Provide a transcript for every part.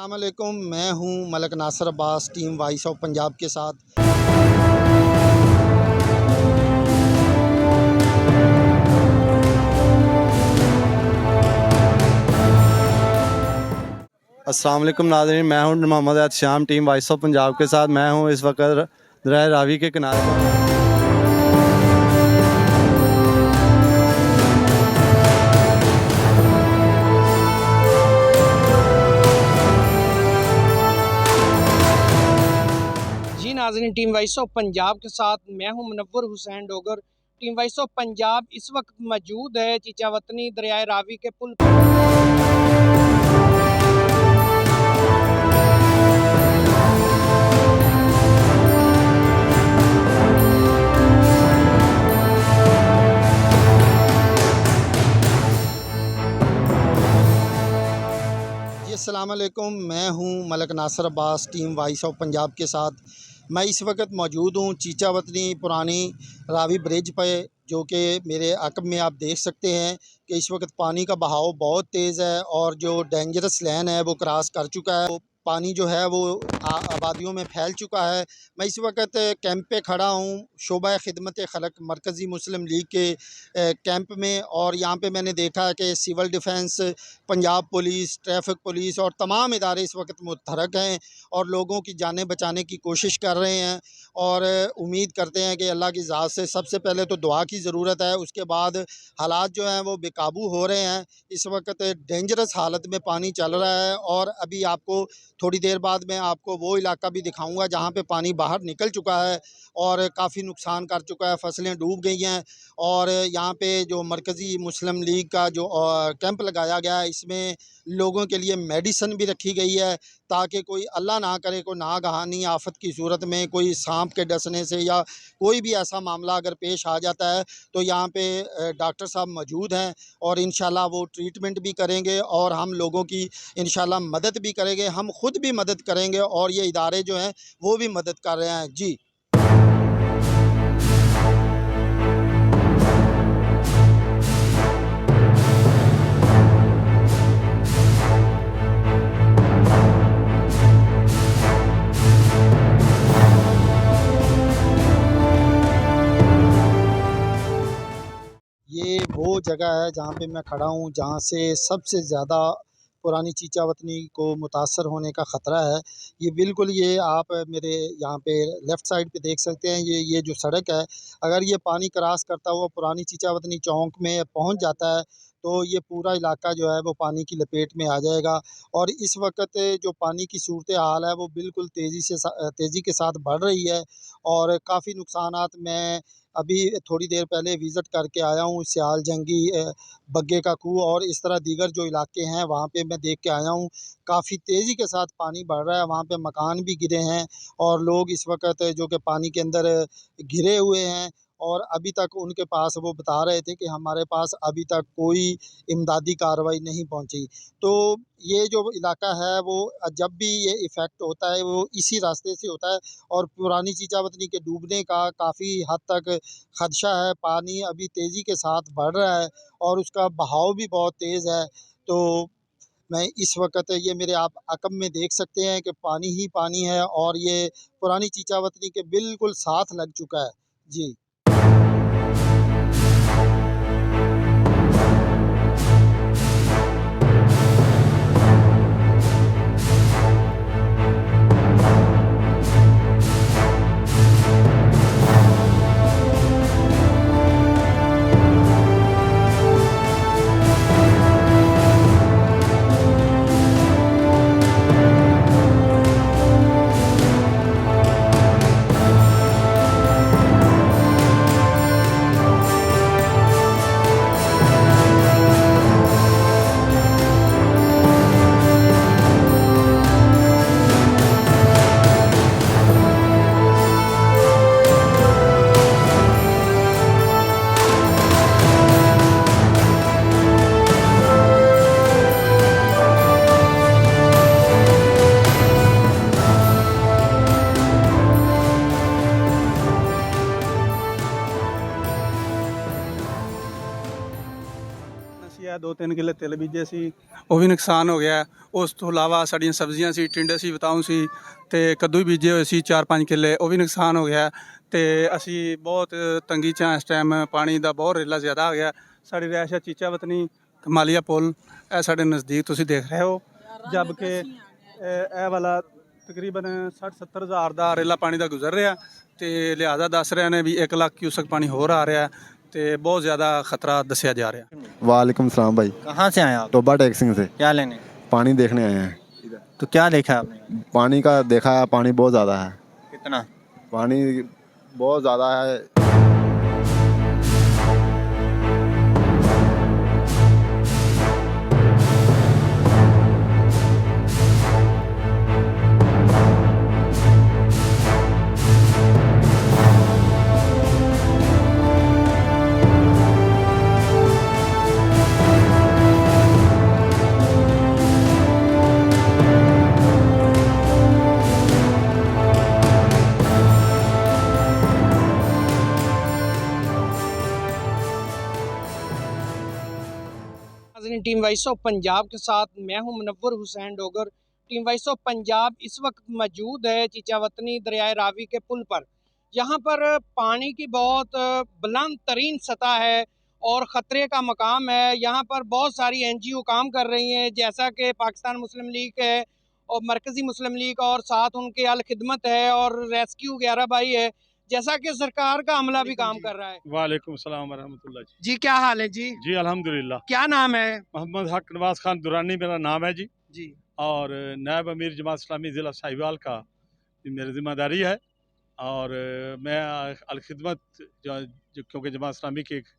अस्सलामुअलैकुम, मैं हूं Malik Nasir Abbas, team voice of Punjab के साथ। अस्सलाम वालेकुम नाज़रीन, मैं हूं Mohammad Ehtesham, team voice of Punjab के साथ। मैं हूं इस वक्त दरिया रावी के किनारे पर। जी नाज़रीन, टीम वॉइस ऑफ पंजाब के साथ मैं हूं Munawwar Hussain Dogar. Team voice of Punjab इस वक्त मौजूद है चीचावतनी दरियाए रावी के पुल पर। जी अस्सलामुअलैकुम, मैं हूं Malik Nasir Abbas, team voice of Punjab के साथ। मैं इस वक्त मौजूद हूं चीचावतनी पुरानी रावी ब्रिज पे, जो कि मेरे अक़ब में आप देख सकते हैं कि इस वक्त पानी का बहाव बहुत तेज़ है और जो डेंजरस लाइन है वो क्रॉस कर चुका है। पानी जो है वो आबादियों में फैल चुका है। मैं इस वक्त कैंप पे खड़ा हूँ, शोबा खिदमत खलक मरकज़ी मुस्लिम लीग के कैंप में, और यहाँ पे मैंने देखा है कि civil defence, Punjab police, traffic police और तमाम इदारे इस वक्त मुतहरक हैं और लोगों की जानें बचाने की कोशिश कर रहे हैं। और उम्मीद करते हैं कि अल्लाह की ज़ात से सबसे पहले तो दुआ की ज़रूरत है, उसके बाद हालात जो हैं वो बेकाबू हो रहे हैं। इस वक्त डेंजरस हालत में पानी चल रहा है और अभी आपको थोड़ी देर बाद मैं आपको वो इलाका भी दिखाऊंगा जहाँ पे पानी बाहर निकल चुका है और काफ़ी नुकसान कर चुका है, फसलें डूब गई हैं। और यहाँ पे जो मरकज़ी मुस्लिम लीग का जो कैंप लगाया गया है, इसमें लोगों के लिए मेडिसिन भी रखी गई है, ताकि कोई अल्लाह ना करे कोई नागहानी आफत की सूरत में कोई सांप के डसने से या कोई भी ऐसा मामला अगर पेश आ जाता है तो यहाँ पे डॉक्टर साहब मौजूद हैं और इंशाल्लाह वो ट्रीटमेंट भी करेंगे और हम लोगों की इंशाल्लाह मदद भी करेंगे। हम खुद भी मदद करेंगे और ये इदारे जो हैं वो भी मदद कर रहे हैं। जी ये वो जगह है जहाँ पे मैं खड़ा हूँ, जहाँ से सबसे ज़्यादा पुरानी चीचावतनी को मुतासर होने का ख़तरा है। ये बिल्कुल, ये आप मेरे यहाँ पे लेफ़्ट साइड पे देख सकते हैं, ये जो सड़क है, अगर ये पानी क्रॉस करता हुआ पुरानी चीचावतनी चौक में पहुँच जाता है तो ये पूरा इलाका जो है वो पानी की लपेट में आ जाएगा। और इस वक़्त जो पानी की सूरत हाल है वो बिल्कुल तेज़ी के साथ बढ़ रही है और काफ़ी नुकसानात, मैं अभी थोड़ी देर पहले विज़िट करके आया हूँ सियाल जंगी, बग्गे का खूह और इस तरह दीगर जो इलाके हैं वहाँ पे मैं देख के आया हूँ। काफ़ी तेज़ी के साथ पानी बढ़ रहा है, वहाँ पे मकान भी गिरे हैं और लोग इस वक़्त जो कि पानी के अंदर घिरे हुए हैं। और अभी तक उनके पास, वो बता रहे थे कि हमारे पास अभी तक कोई इमदादी कार्रवाई नहीं पहुँची। तो ये जो इलाका है वो जब भी ये इफ़ेक्ट होता है वो इसी रास्ते से होता है और पुरानी चीचावतनी के डूबने का काफ़ी हद तक ख़दशा है। पानी अभी तेज़ी के साथ बढ़ रहा है और उसका बहाव भी बहुत तेज़ है। तो मैं इस वक़्त, ये मेरे आप अक़ब में देख सकते हैं कि पानी ही पानी है और ये पुरानी चीचावतनी के बिल्कुल साथ लग चुका है। जी। 2-3 ਕਿੱਲੇ ਤਿਲ ਬੀਜੇ ਸੀ, ਉਹ ਵੀ ਨੁਕਸਾਨ ਹੋ ਗਿਆ। ਉਸ ਤੋਂ ਇਲਾਵਾ ਸਾਡੀਆਂ ਸਬਜ਼ੀਆਂ ਸੀ, ਟਿੰਡੇ ਸੀ, ਬਤਾਊ ਸੀ ਤੇ ਕੱਦੂ ਵੀ ਬੀਜੇ ਹੋਏ ਸੀ 4-5 ਕਿੱਲੇ, ਉਹ ਵੀ ਨੁਕਸਾਨ ਹੋ ਗਿਆ। ਤੇ ਅਸੀਂ ਬਹੁਤ ਤੰਗੀ 'ਚ ਹਾਂ ਇਸ ਟਾਈਮ, ਪਾਣੀ ਦਾ ਬਹੁਤ ਰੇਲਾ ਜ਼ਿਆਦਾ ਆ ਗਿਆ। ਸਾਡੀ ਰਿਹਾਇਸ਼ ਹੈ ਚੀਚਾ ਵਤਨੀ ਕਮਾਲੀਆ ਪੁਲ, ਇਹ ਸਾਡੇ ਨਜ਼ਦੀਕ ਤੁਸੀਂ ਦੇਖ ਰਹੇ ਹੋ। ਜਦ ਕਿ ਇਹ ਵਾਲਾ ਤਕਰੀਬਨ 60-70 ਹਜ਼ਾਰ ਦਾ ਰੇਲਾ ਪਾਣੀ ਦਾ ਗੁਜ਼ਰ ਰਿਹਾ ਤੇ ਲਿਹਾਜ਼ਾ ਦੱਸ ਰਹੇ ਨੇ ਵੀ 1 ਲੱਖ क्यूसेक पानी ਹੋਰ ਆ ਰਿਹਾ ਤੇ बहुत ज़्यादा खतरा दसिया जा रहा है। वालेकुम सलाम भाई। कहाँ से आए आप? टोबा टैक सिंह से। क्या लेने? पानी देखने आए हैं। तो क्या देखा आपने? पानी का देखा है, पानी बहुत ज़्यादा है। कितना? पानी बहुत ज़्यादा है। टीम वॉइस ऑफ पंजाब के साथ मैं हूं Munawwar Hussain Dogar. Team voice of Punjab इस वक्त मौजूद है चीचावतनी दरियाए रावी के पुल पर। यहाँ पर पानी की बहुत बुलंद तरीन सतह है और ख़तरे का मकाम है। यहाँ पर बहुत सारी NGO काम कर रही हैं, जैसा कि पाकिस्तान मुस्लिम लीग है और मरकज़ी मुस्लिम लीग और साथ उनके अल खिदमत है और रेस्क्यू 11 भाई है, जैसा कि सरकार का अमला भी काम कर रहा है। वालेकुम सलाम वरहमतुल्लाह जी। जी क्या हाल है जी? जी अल्हम्दुलिल्लाह। क्या नाम है? मोहम्मद हक नवाज खान दुरानी मेरा नाम है जी। जी और नायब अमीर जमात इस्लामी ज़िला साहिवाल का मेरी ज़िम्मेदारी है। और मैं अल खिदमत क्योंकि जमात इस्लामी की एक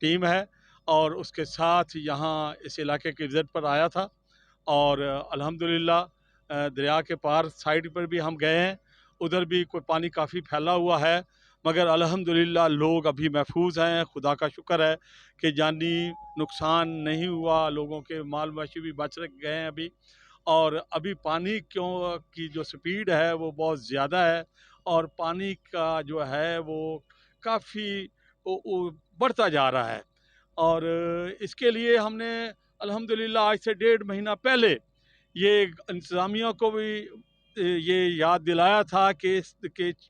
टीम है और उसके साथ यहाँ इस इलाके के विज़िट पर आया था। और अल्हम्दुलिल्लाह दरिया के पार साइड पर भी हम गए हैं, उधर भी कोई पानी काफ़ी फैला हुआ है, मगर अल्हम्दुलिल्लाह लोग अभी महफूज हैं। खुदा का शुक्र है कि जानी नुकसान नहीं हुआ, लोगों के माल मवेशी भी बच गए हैं अभी। और अभी पानी की जो स्पीड है वो बहुत ज़्यादा है और पानी का जो है वो काफ़ी बढ़ता जा रहा है। और इसके लिए हमने अल्हम्दुलिल्लाह आज से 1.5 महीना पहले ये इंतज़ामिया को भी ये याद दिलाया था कि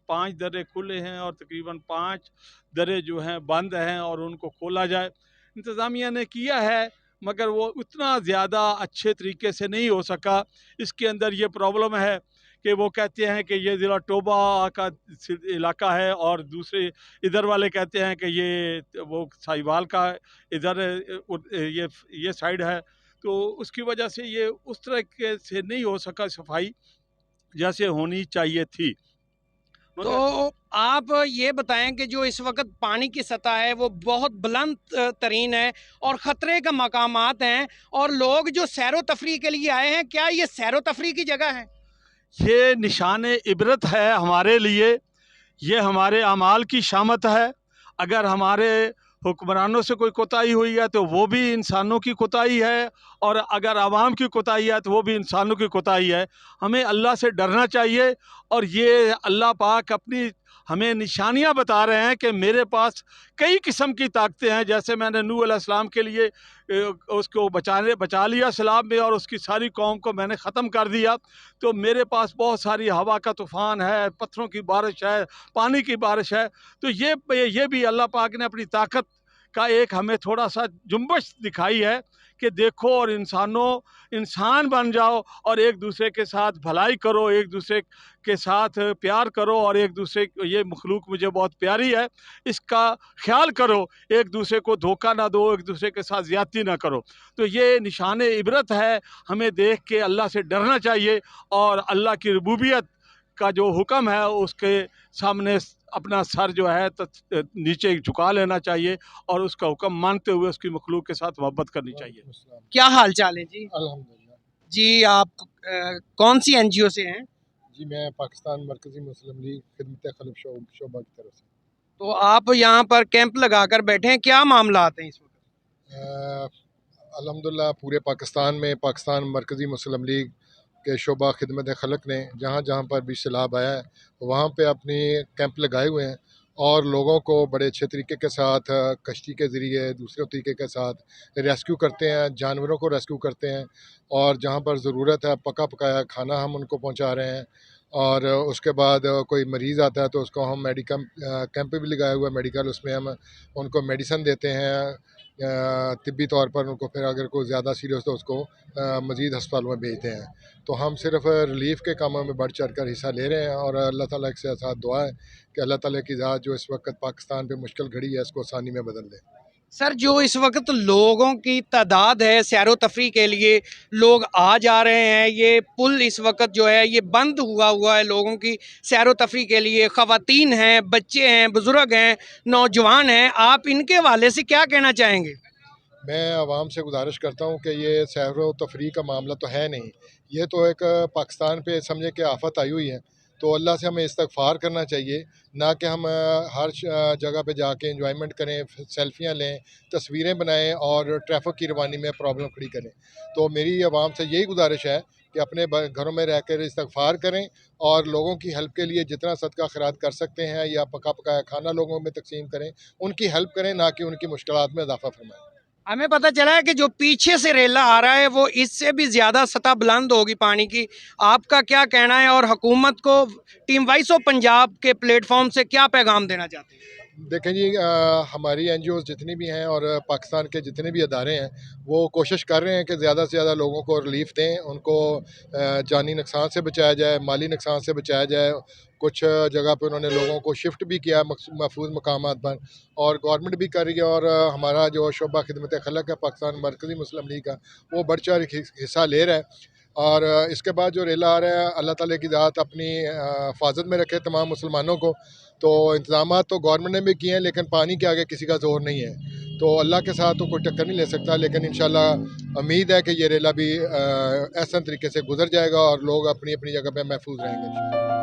5 दर्रे खुले हैं और तकरीबन 5 दर्रे जो हैं बंद हैं और उनको खोला जाए। इंतज़ामिया ने किया है मगर वो उतना ज़्यादा अच्छे तरीके से नहीं हो सका। इसके अंदर ये प्रॉब्लम है कि वो कहते हैं कि ये ज़िला टोबा का इलाका है और दूसरे इधर वाले कहते हैं कि ये वो साहिवाल का इधर ये साइड है। तो उसकी वजह से ये उस तरह से नहीं हो सका सफाई जैसे होनी चाहिए थी। तो आप ये बताएं कि जो इस वक्त पानी की सतह है वो बहुत बुलंद तरीन है और ख़तरे का मकामात हैं और लोग जो सैरो तफरी के लिए आए हैं, क्या ये सैरो तफरी की जगह है? ये निशान इबरत है हमारे लिए, ये हमारे अमाल की शामत है। अगर हमारे हुक्मरानों से कोई कोताही हुई है तो वो भी इंसानों की कोताही है और अगर आवाम की कोताही है तो वो भी इंसानों की कोताही है। हमें अल्लाह से डरना चाहिए और ये अल्लाह पाक अपनी हमें निशानियां बता रहे हैं कि मेरे पास कई किस्म की ताकतें हैं। जैसे मैंने नूह अलैहिस्सलाम के लिए उसको बचा लिया सैलाब में और उसकी सारी कौम को मैंने ख़त्म कर दिया, तो मेरे पास बहुत सारी हवा का तूफ़ान है, पत्थरों की बारिश है, पानी की बारिश है। तो ये भी अल्लाह पाक ने अपनी ताकत का एक हमें थोड़ा सा जुम्बश दिखाई है कि देखो और इंसान बन जाओ और एक दूसरे के साथ भलाई करो, एक दूसरे के साथ प्यार करो और एक दूसरे ये मखलूक मुझे बहुत प्यारी है, इसका ख्याल करो, एक दूसरे को धोखा ना दो, एक दूसरे के साथ ज़्यादती ना करो। तो ये निशान इबरत है, हमें देख के अल्लाह से डरना चाहिए और अल्लाह की रबूबियत का जो हुक्म है उसके सामने अपना सर जो है नीचे झुका लेना चाहिए और उसका हुक्म मानते हुए उसकी मखलूक के साथ मोहब्बत करनी चाहिए। क्या हाल चाल है जी? अल्हम्दुलिल्लाह। जी आप कौन सी NGO से हैं? जी मैं पाकिस्तान मरकज़ी मुस्लिम लीग खिदमत खलफ शोबा की तरफ से। तो आप यहाँ पर कैंप लगाकर बैठे हैं, क्या मामला आते हैं इस वक्त? अल्हम्दुलिल्लाह पूरे पाकिस्तान में पाकिस्तान मरकज़ी मुस्लिम लीग के शोबा खिदमत खलक ने जहाँ जहाँ पर भी सैलाब आया है वहाँ पे अपनी कैंप लगाए हुए हैं और लोगों को बड़े अच्छे तरीके के साथ कश्ती के ज़रिए दूसरे तरीके के साथ रेस्क्यू करते हैं, जानवरों को रेस्क्यू करते हैं और जहाँ पर ज़रूरत है पका पकाया खाना हम उनको पहुँचा रहे हैं। और उसके बाद कोई मरीज़ आता है तो उसको हम मेडिकल कैंप भी लगाया हुआ है मेडिकल, उसमें हम उनको मेडिसन देते हैं तिब्बी तौर पर। उनको फिर अगर कोई ज़्यादा सीरियस तो उसको मज़ीद अस्पतालों में भेजते हैं। तो हम सिर्फ रिलीफ़ के कामों में बढ़ चढ़ कर हिस्सा ले रहे हैं और अल्लाह ताला के साथ दुआ है कि अल्लाह ताला की ज़ात जो इस वक्त पाकिस्तान पे मुश्किल घड़ी है इसको आसानी में बदल दे। सर, जो इस वक्त लोगों की तादाद है सैरो तफरी के लिए लोग आ जा रहे हैं, ये पुल इस वक्त जो है ये बंद हुआ है लोगों की सैरो तफरी के लिए। ख़वातीन हैं, बच्चे हैं, बुज़ुर्ग हैं, नौजवान हैं, आप इनके हवाले से क्या कहना चाहेंगे? मैं आवाम से गुजारिश करता हूँ कि ये सैर व तफरी का मामला तो है नहीं, ये तो एक पाकिस्तान पे समझे कि आफत आई हुई है। तो अल्लाह से हमें इस्तगफार करना चाहिए, ना कि हम हर जगह पे जाके एंजॉयमेंट करें, सेल्फियाँ लें, तस्वीरें बनाएं और ट्रैफिक की रवानी में प्रॉब्लम खड़ी करें। तो मेरी आवाम से यही गुजारिश है कि अपने घरों में रह कर इस्तगफार करें और लोगों की हेल्प के लिए जितना सदका खैरात कर सकते हैं या पका पकाया खाना लोगों में तकसीम करें, उनकी हेल्प करें, ना कि उनकी मुश्किलात में इजाफा फरमाएं। हमें पता चला है कि जो पीछे से रेला आ रहा है वो इससे भी ज़्यादा सतह बुलंद होगी पानी की। आपका क्या कहना है और हुकूमत को टीम वॉइस ऑफ पंजाब के प्लेटफॉर्म से क्या पैगाम देना चाहते हैं? देखें जी, हमारी एनजीओज़ जितनी भी हैं और पाकिस्तान के जितने भी अदारे हैं वो कोशिश कर रहे हैं कि ज़्यादा से ज़्यादा लोगों को रिलीफ दें, उनको जानी नुकसान से बचाया जाए, माली नुकसान से बचाया जाए। कुछ जगह पे उन्होंने लोगों को शिफ्ट भी किया महफूज मकामात पर और गवर्नमेंट भी कर रही है। और हमारा जो शोबा खिदमत खलक है पाकिस्तान मरकज़ी मुस्लिम लीग का, वो बढ़ चढ़ हिस्सा ले रहा है। और इसके बाद जो रेला आ रहा है अल्लाह ताला की ज़ात अपनी हिफाजत में रखे तमाम मुसलमानों को। तो इंतज़ाम तो गवर्नमेंट ने भी किए हैं लेकिन पानी के आगे किसी का ज़ोर नहीं है। तो अल्लाह के साथ तो कोई टक्कर नहीं ले सकता, लेकिन इंशाल्लाह उम्मीद है कि ये रेला भी एहसन तरीके से गुजर जाएगा और लोग अपनी अपनी जगह पे महफूज रहेंगे।